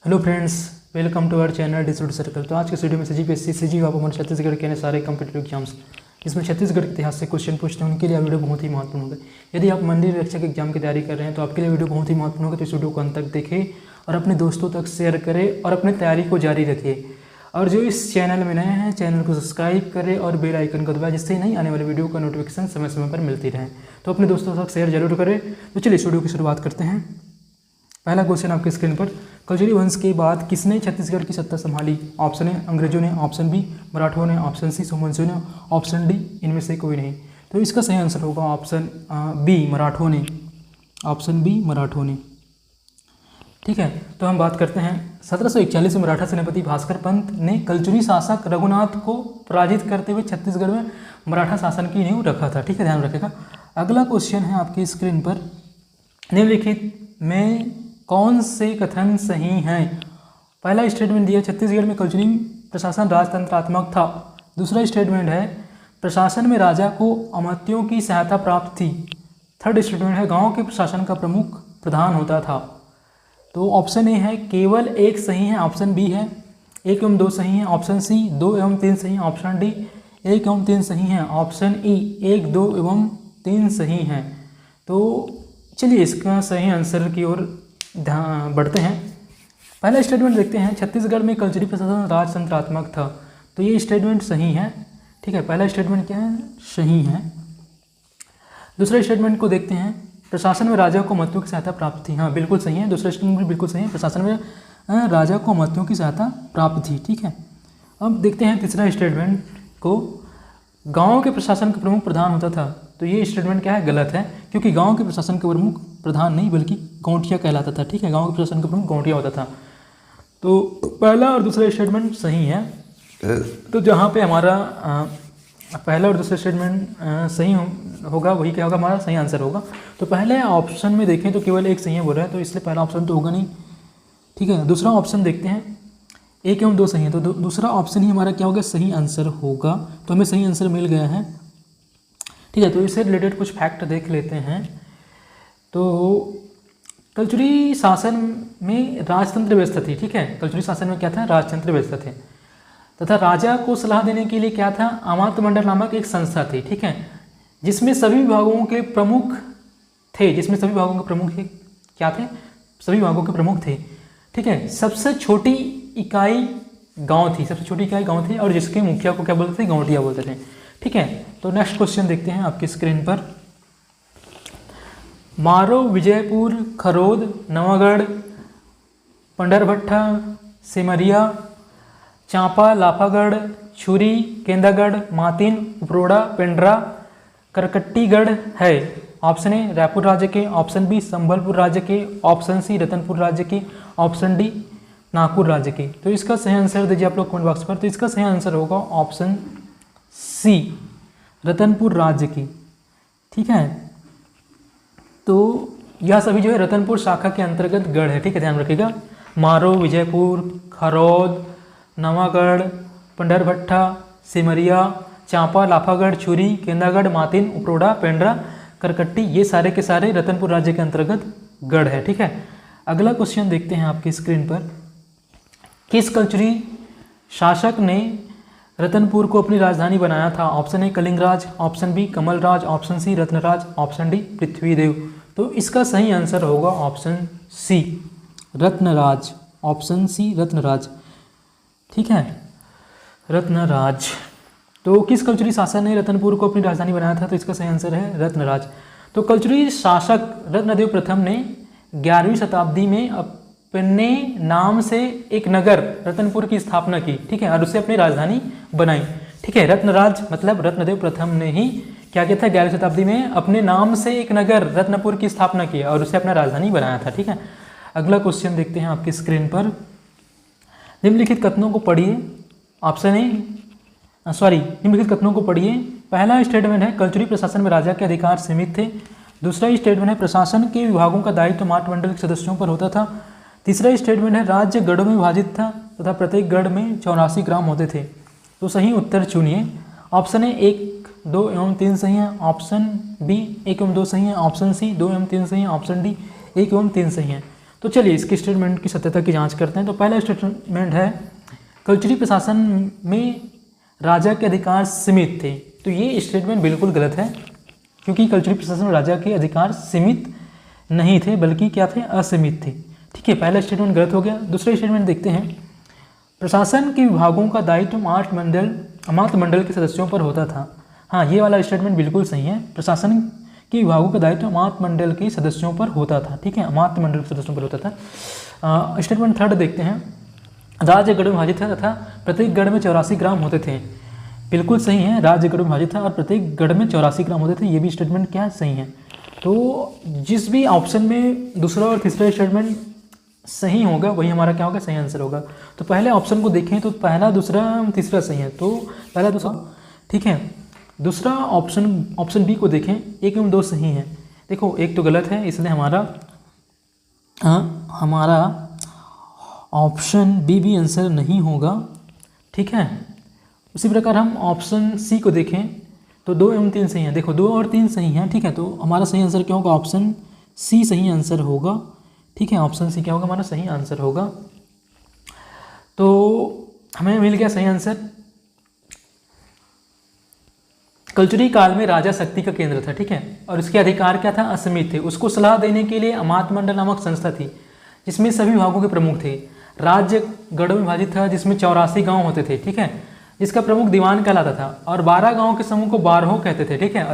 Hello friends, welcome to our channel digital circle. तो आज के वीडियो में CGPSC CG वापमन छत्तीसगढ़ के सारे कम्पिटेटिव एग्जाम्स इसमें छत्तीसगढ़ के इतिहास से क्वेश्चन पूछते हैं, उनके लिए वीडियो बहुत ही महत्वपूर्ण होगा। यदि आप मंडलीय रक्षक एग्जाम की तैयारी कर रहे हैं तो आपके लिए वीडियो बहुत ही महत्वपूर्ण होगा। तो इस वीडियो को अंत तक देखें और अपने दोस्तों तक शेयर करें और अपनी तैयारी को जारी रखें। और जो इस चैनल में नए हैं, चैनल को सब्सक्राइब करें और बेल आइकन को दबाएं, जिससे नई आने वाली वीडियो का नोटिफिकेशन समय समय पर मिलती रहे। तो अपने दोस्तों तक शेयर जरूर करें। तो चलिए इस वीडियो की शुरुआत करते हैं। पहला क्वेश्चन आपके स्क्रीन पर, कलचुरी वंश के बाद किसने छत्तीसगढ़ की सत्ता संभाली? ऑप्शन ए अंग्रेजों ने, ऑप्शन बी मराठों ने, ऑप्शन सी सोमवंशियों ने, ऑप्शन डी इनमें से कोई नहीं। तो इसका सही आंसर होगा ऑप्शन बी मराठों ने। ऑप्शन बी मराठों ने। ठीक है, तो हम बात करते हैं 1741 में मराठा सेनापति भास्कर पंत ने कलचुरी शासक रघुनाथ को पराजित करते हुए छत्तीसगढ़ में मराठा शासन की नींव रखा था। ठीक है, ध्यान रखेगा। अगला क्वेश्चन है आपकी स्क्रीन पर, निम्नलिखित में कौन से कथन सही हैं? पहला स्टेटमेंट दिया छत्तीसगढ़ में कलचुरी प्रशासन राजतंत्रात्मक था। दूसरा स्टेटमेंट है प्रशासन में राजा को अमात्यों की सहायता प्राप्त थी। थर्ड स्टेटमेंट है गांव के प्रशासन का प्रमुख प्रधान होता था। तो ऑप्शन ए है केवल एक सही है, ऑप्शन बी है 1 एवं 2 सही है, ऑप्शन सी 2 एवं 3 सही है, ऑप्शन डी 1 एवं 3 सही है, ऑप्शन ई 1, 2 एवं 3 सही हैं। तो चलिए इसका सही आंसर की ओर बढ़ते हैं। पहला स्टेटमेंट देखते हैं, छत्तीसगढ़ में कलचुरी प्रशासन राजतंत्रात्मक था। तो ये स्टेटमेंट सही है। ठीक है, पहला स्टेटमेंट क्या है? सही है। दूसरा स्टेटमेंट को देखते हैं, प्रशासन में राजा को अमात्यों की सहायता प्राप्त थी। हाँ, बिल्कुल सही है। दूसरा स्टेटमेंट भी बिल्कुल सही है, प्रशासन में राजा को अमात्यों की सहायता प्राप्त थी। ठीक है, अब देखते हैं तीसरा स्टेटमेंट को, गाँव के प्रशासन का प्रमुख प्रधान होता था। तो ये स्टेटमेंट क्या है? गलत है, क्योंकि गांव के प्रशासन का प्रमुख प्रधान नहीं बल्कि गौंठिया कहलाता था। ठीक है, गांव के प्रशासन का प्रमुख गौंठिया होता था। तो पहला और दूसरा स्टेटमेंट सही है। तो जहाँ पे हमारा पहला और दूसरा स्टेटमेंट सही होगा, वही क्या होगा? हमारा सही आंसर होगा। तो पहले ऑप्शन में देखें तो केवल एक सही है बोल रहा है, तो इसलिए पहला ऑप्शन तो होगा नहीं। ठीक है, दूसरा ऑप्शन देखते हैं, 1 एवं 2 सही है, तो दूसरा ऑप्शन ही हमारा क्या होगा? सही आंसर होगा। तो हमें सही आंसर मिल गया है। ठीक है, तो इससे रिलेटेड कुछ फैक्ट देख लेते हैं। तो कलचुरी शासन में राजतंत्र व्यवस्था थी। ठीक है, कलचुरी शासन में क्या था? राजतंत्र व्यवस्था थे, तथा राजा को सलाह देने के लिए क्या था? अमात्य मंडल नामक एक संस्था थी। ठीक है, जिसमें सभी विभागों के प्रमुख थे। जिसमें सभी विभागों के प्रमुख क्या थे? सभी विभागों के प्रमुख थे। ठीक है, सबसे छोटी इकाई गांव थी, सबसे छोटी इकाई गांव थी, और जिसके मुखिया को क्या बोलते थे? गौंठिया बोलते थे। ठीक है, तो नेक्स्ट क्वेश्चन देखते हैं आपकी स्क्रीन पर, मारो, विजयपुर, खरोद, नवागढ़, पंडरभट्टा, सिमरिया, चांपा, लाफागढ़, छुरी, केंदागढ़, मातिन, उपरोड़ा, पेंड्रा, करकट्टीगढ़ है। ऑप्शन ए रायपुर राज्य के, ऑप्शन बी संबलपुर राज्य के, ऑप्शन सी रतनपुर राज्य के, ऑप्शन डी नागपुर राज्य के। तो इसका सही आंसर दीजिए आप लोग कमेंट बॉक्स पर। तो इसका सही आंसर होगा ऑप्शन सी रतनपुर राज्य की। ठीक है, तो यह सभी जो है रतनपुर शाखा के अंतर्गत गढ़ है। ठीक है, ध्यान रखिएगा। मारो, विजयपुर, खरौद, नवागढ़, पंडरभट्टा, सिमरिया, चांपा, लाफागढ़, छुरी, केंदागढ़, मातिन, उपरोड़ा, पेंड्रा, करकट्टी, ये सारे के सारे रतनपुर राज्य के अंतर्गत गढ़ है। ठीक है, अगला क्वेश्चन देखते हैं आपकी स्क्रीन पर, किस कलचुरी शासक ने रतनपुर को अपनी राजधानी बनाया था? Option A Kalingraj, option B Kamalraj, option C Ratnaraj, option D Prithvidev. तो इसका सही आंसर होगा option C Ratnaraj. Option C Ratnaraj. ठीक है, रत्नराज। तो किस कलचुरी शासक ने रतनपुर को अपनी राजधानी बनाया था? तो इसका सही आंसर है रत्नराज। तो कलचुरी शासक रत्नदेव प्रथम ने 11वीं शताब्दी में अपने नाम से एक नगर रतनपुर की स्थापना की। ठीक है, और उसे अपनी राजधानी बनाई। ठीक है, रत्नराज मतलब रत्नदेव प्रथम ने ही क्या किया था? 11वीं शताब्दी में अपने नाम से एक नगर रत्नपुर की स्थापना की और उसे अपना राजधानी बनाया था। ठीक है, अगला क्वेश्चन देखते हैं आपकी स्क्रीन पर, निम्नलिखित कथनों को पढ़िए। ऑप्शन ए निम्नलिखित कथनों को पढ़िए। पहला स्टेटमेंट है कलचुरी प्रशासन में राजा के अधिकार सीमित थे। दूसरा स्टेटमेंट है प्रशासन के विभागों का दायित्व माठ मंडल के सदस्यों पर होता था। तीसरा स्टेटमेंट है राज्य गढ़ों में विभाजित था तथा प्रत्येक गढ़ में 84 ग्राम होते थे। तो सही उत्तर चुनिए। ऑप्शन ए 1, 2 एवं 3 सही है, ऑप्शन बी 1 एवं 2 सही है, ऑप्शन सी 2 एवं 3 सही है, ऑप्शन डी 1 एवं 3 सही है। तो चलिए इसकी स्टेटमेंट की सत्यता की जांच करते हैं। तो पहला स्टेटमेंट है कल्चरी प्रशासन में राजा के अधिकार सीमित थे। तो ये स्टेटमेंट बिल्कुल गलत है, क्योंकि कल्चरी प्रशासन में राजा के अधिकार सीमित नहीं थे, बल्कि क्या थे, असीमित थे। ठीक है, पहला स्टेटमेंट गलत हो गया। दूसरा स्टेटमेंट देखते हैं, प्रशासन के विभागों का दायित्व अमात्य मंडल के सदस्यों पर होता था। हाँ, ये वाला स्टेटमेंट बिल्कुल सही है, प्रशासन के विभागों का दायित्व अमात्य मंडल के सदस्यों पर होता था। ठीक है, अमात्य मंडल के सदस्यों पर होता था। स्टेटमेंट थर्ड देखते हैं, राज्य गढ़ में विभाजित था तथा प्रत्येक गढ़ में 84 ग्राम होते थे। बिल्कुल सही है, राज्य गढ़ में विभाजित था और प्रत्येक गढ़ में 84 ग्राम होते थे। ये भी स्टेटमेंट क्या सही है। तो जिस भी ऑप्शन में दूसरा और तीसरा स्टेटमेंट सही होगा वही हमारा क्या होगा, सही आंसर होगा। तो पहले ऑप्शन को देखें तो पहला, दूसरा, तीसरा सही है, तो पहला, दूसरा। ठीक है, दूसरा ऑप्शन बी को देखें, 1 एवं 2 सही है। देखो, एक तो गलत है, इसलिए हमारा ऑप्शन बी भी आंसर नहीं होगा। ठीक है, उसी प्रकार हम ऑप्शन सी को देखें तो 2 एवं 3 सही है। देखो, 2 और 3 सही हैं। ठीक है, तो हमारा सही आंसर क्या होगा, ऑप्शन सी सही आंसर होगा। ठीक है, ऑप्शन सी क्या होगा, हमारा सही आंसर होगा। तो हमें मिल गया सही आंसर। कल्चरी काल में राजा शक्ति का केंद्र था। ठीक है, और उसके अधिकार क्या था, असीमित थे। उसको सलाह देने के लिए अमात्य मंडल नामक संस्था थी, जिसमें सभी विभागों के प्रमुख थे। राज्य गढ़ों में विभाजित था, जिसमें 84 गांव होते थे। ठीक है, जिसका प्रमुख दीवान कहलाता था, और 12 गांव के समूह को बारहों कहते थे। ठीक है,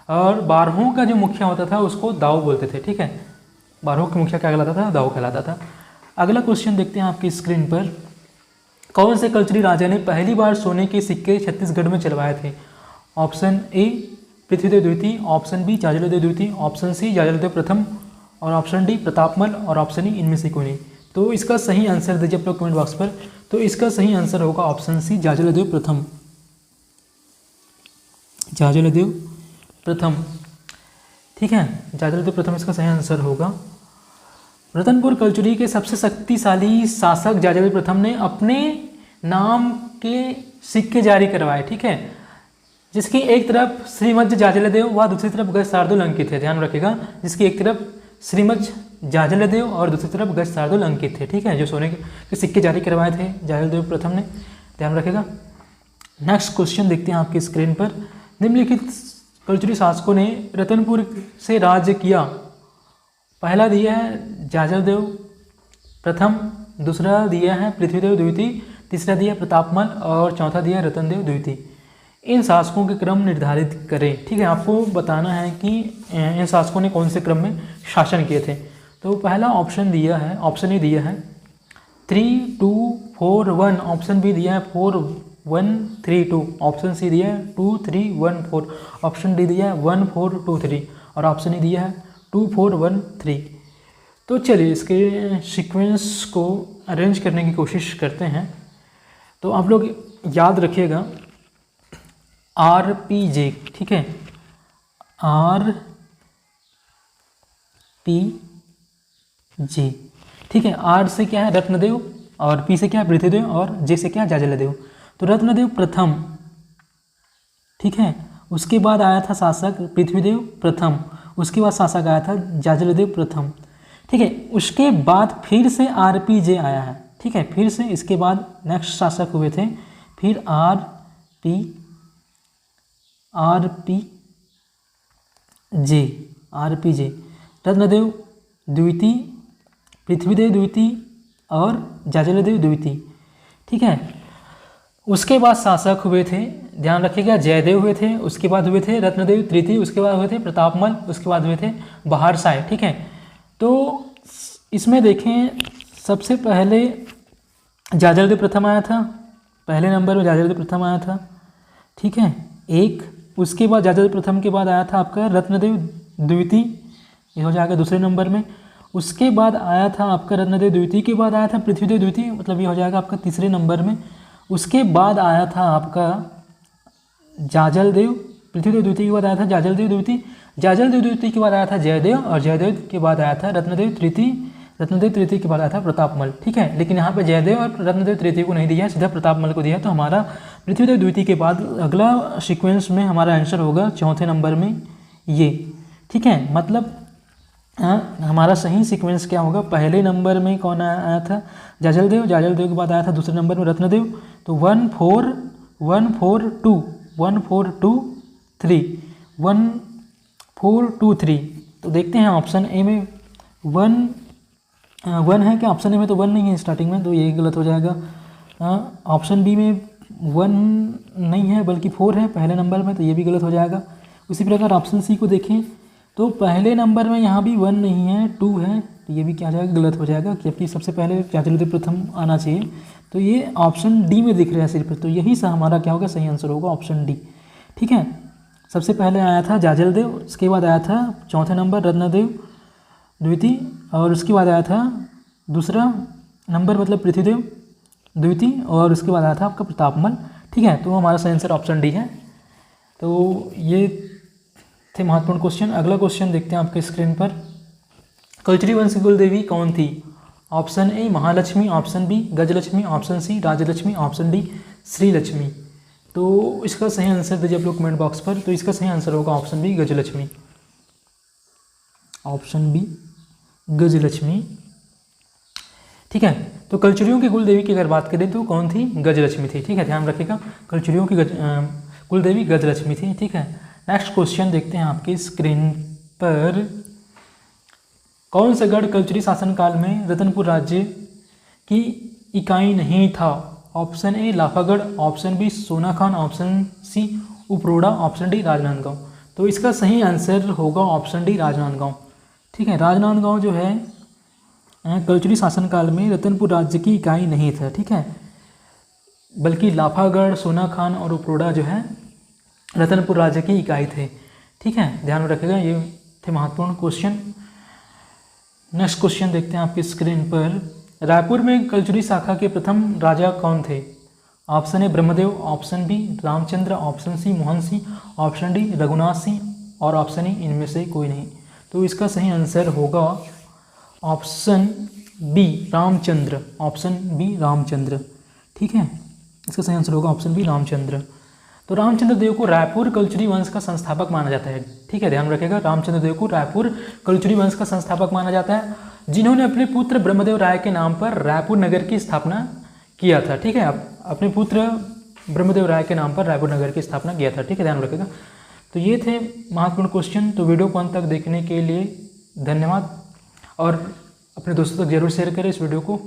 और बारहों का जो मुखिया होता था उसको दाऊ बोलते थे। ठीक है, बारहों के मुखिया क्या कहलाता था, दाऊ कहलाता था। अगला क्वेश्चन देखते हैं आपकी स्क्रीन पर, कौन से कल्चरी राजा ने पहली बार सोने के सिक्के छत्तीसगढ़ में चलवाए थे। ऑप्शन ए पृथ्वीदेव द्वितीय, ऑप्शन बी जाजलदेव द्वितीय, ऑप्शन सी जाजलदेव प्रथम, और ऑप्शन डी प्रतापमल, और ऑप्शन ई इनमें से कोई नहीं। तो इसका सही आंसर दीजिए आप लोग कमेंट बॉक्स पर। तो इसका सही आंसर होगा ऑप्शन सी जाजलदेव प्रथम, जाजलदेव प्रथम। ठीक है, जाजलदेव प्रथम इसका सही आंसर होगा। रतनपुर कल्चरी के सबसे शक्तिशाली शासक जाजलदेव प्रथम ने अपने नाम के सिक्के जारी करवाए। ठीक है, जिसकी एक तरफ श्रीमद जाजलदेव व दूसरी तरफ गज शार्दुल अंकित है। ध्यान रखिएगा, जिसकी एक तरफ श्रीमद जाजलदेव और दूसरी तरफ गज शार्दुल अंकित थे। ठीक है, जो सोने के सिक्के जारी करवाए थे जाजलदेव प्रथम ने। ध्यान रखिएगा। नेक्स्ट क्वेश्चन देखते हैं आपकी स्क्रीन पर, निम्नलिखित कल्चरी शासकों ने रतनपुर से राज्य किया। पहला दिया है जाजलदेव प्रथम, दूसरा दिया है पृथ्वीदेव द्वितीय, तीसरा दिया प्रतापमल और चौथा दिया रतनदेव द्वितीय। इन शासकों के क्रम निर्धारित करें। ठीक है, आपको बताना है कि इन शासकों ने कौन से क्रम में शासन किए थे। तो पहला ऑप्शन दिया है, ऑप्शन ए दिया है 3, 2, 4, 1, ऑप्शन बी दिया है 4, 1, 3, 2, ऑप्शन सी दिया है 2, 3, 1, 4, ऑप्शन डी दिया है 1, 4, 2, 3 और ऑप्शन ई दिया है 2, 4, 1, 3। तो चलिए इसके सीक्वेंस को अरेंज करने की कोशिश करते हैं। तो आप लोग याद रखिएगा RPJ। ठीक है, RPJ। ठीक है, R से क्या है रत्नदेव, और P से क्या है पृथ्वीदेव, और J से क्या है जाजलदेव। तो रत्नदेव प्रथम। ठीक है, उसके बाद आया था शासक पृथ्वीदेव प्रथम, उसके बाद शासक आया था जाजलदेव प्रथम। ठीक है, उसके बाद फिर से RPJ आया है। ठीक है, फिर से इसके बाद नेक्स्ट शासक हुए थे फिर RPJ, रत्नदेव द्वितीय, पृथ्वीदेव द्वितीय और जाजलदेव द्वितीय। ठीक है, उसके बाद शासक हुए थे, ध्यान रखिएगा, जयदेव हुए थे, उसके बाद हुए थे रत्नदेव तृतीय, उसके बाद हुए थे प्रतापमल, उसके बाद हुए थे बहारसाय। ठीक है, तो इसमें देखें सबसे पहले जाजलदेव प्रथम आया था, पहले नंबर में जाजलदेव प्रथम आया था। ठीक है, एक, उसके बाद जाजलदेव प्रथम के बाद आया था आपका रत्नदेव द्वितीय, ये हो जाएगा दूसरे नंबर में। उसके बाद आया था आपका रत्नदेव द्वितीय के बाद आया था पृथ्वीदेव द्वितीय, मतलब ये हो जाएगा आपका तीसरे नंबर में। उसके बाद आया था आपका जाजलदेव, पृथ्वीदेव द्वितीय के बाद आया था जाजलदेव द्वितीय, जाजलदेव द्वितीय के बाद आया था जयदेव, और जयदेव के बाद आया था रत्नदेव तृतीय, रत्नदेव तृतीय के बाद आया था प्रतापमल। ठीक है, लेकिन यहाँ पे जयदेव और रत्नदेव तृतीय को नहीं दिया, सीधा प्रतापमल को दिया। तो हमारा पृथ्वीदेव द्वितीय के बाद अगला सीक्वेंस में हमारा आंसर होगा चौथे नंबर में ये। ठीक है, मतलब हमारा सही सीक्वेंस क्या होगा, पहले नंबर में कौन आया था, जाजलदेव, जाजलदेव के बाद आया था दूसरे नंबर में रत्नदेव, तो 1 4 1 4 2 1 4 2 3 1 4 2 3। तो देखते हैं ऑप्शन ए में 1 है क्या, ऑप्शन ए में तो 1 नहीं है स्टार्टिंग में, तो ये गलत हो जाएगा। ऑप्शन बी में 1 नहीं है बल्कि 4 है पहले नंबर में, तो ये भी गलत हो जाएगा। उसी प्रकार ऑप्शन सी को देखें तो पहले नंबर में यहाँ भी 1 नहीं है 2 है, तो ये भी क्या जाएगा, गलत हो जाएगा, जबकि सबसे पहले जाजलदेव प्रथम आना चाहिए। तो ये ऑप्शन डी में दिख रहा है सिर्फ, तो यही सा हमारा क्या होगा, सही आंसर होगा ऑप्शन डी। ठीक है, सबसे पहले आया था जाजलदेव, उसके बाद आया था चौथे नंबर रत्नदेव द्वितीय, और उसके बाद आया था दूसरा नंबर मतलब पृथ्वीदेव द्वितीय, और उसके बाद आया था आपका प्रतापमल। ठीक है, तो हमारा सही आंसर ऑप्शन डी है। तो ये थे महत्वपूर्ण क्वेश्चन। अगला क्वेश्चन देखते हैं आपके स्क्रीन पर, कल्चरी वंश की कुल देवी कौन थी? Option A Mahalakshmi, option B Gajalakshmi, option C Rajlakshmi, option D Shrilakshmi. तो इसका सही आंसर दीजिए आप लोग कमेंट बॉक्स पर। तो इसका सही आंसर होगा option B Gajalakshmi, option B Gajalakshmi. ठीक है, तो कलचुरियों की कुल देवी की अगर बात करें तो कौन थी, गजलक्ष्मी थी। ठीक है, ध्यान रखिएगा, कलचुरियों की कुल देवी गजलक्ष्मी थी। ठीक है, नेक्स्ट क्वेश्चन देखते हैं आपकी स्क्रीन पर, कौन सा गढ़ कलचुरी शासनकाल में रतनपुर राज्य की इकाई नहीं था? Option A Laphagarh, option B Sonakhan, option C Uproda, option D Rajnandgaon. तो इसका सही आंसर होगा ऑप्शन डी राजनांदगांव। ठीक है, राजनांदगांव जो है कलचुरी शासनकाल में रतनपुर राज्य की इकाई नहीं था। ठीक है, बल्कि लाफागढ़, सोनाखान और उपरोड़ा जो है रतनपुर राज्य की इकाई थे। ठीक है, ध्यान में रखिएगा, ये थे महत्वपूर्ण क्वेश्चन। नेक्स्ट क्वेश्चन देखते हैं आपकी स्क्रीन पर, रायपुर में कलचुरी शाखा के प्रथम राजा कौन थे? Option A Brahmadev, option B Ramchandra, option C Mohan Singh, option D Raghunath Singh, और ऑप्शन ई इनमें से कोई नहीं। तो इसका सही आंसर होगा option B Ramchandra, option B Ramchandra. ठीक है, इसका सही आंसर होगा ऑप्शन बी रामचंद्र। तो रामचंद्र देव को रायपुर कलचुरी वंश का संस्थापक माना जाता है। ठीक है, ध्यान रखिएगा, रामचंद्र देव को रायपुर कलचुरी वंश का संस्थापक माना जाता है, जिन्होंने अपने पुत्र ब्रह्मदेव राय के नाम पर रायपुर नगर की स्थापना किया था। ठीक है, अपने पुत्र ब्रह्मदेव राय के नाम पर रायपुर नगर की स्थापना किया था। ठीक है, ध्यान रखिएगा। तो ये थे महत्वपूर्ण क्वेश्चन। तो वीडियो को अंत तक देखने के लिए धन्यवाद, और अपने दोस्तों तक जरूर शेयर करें इस वीडियो को।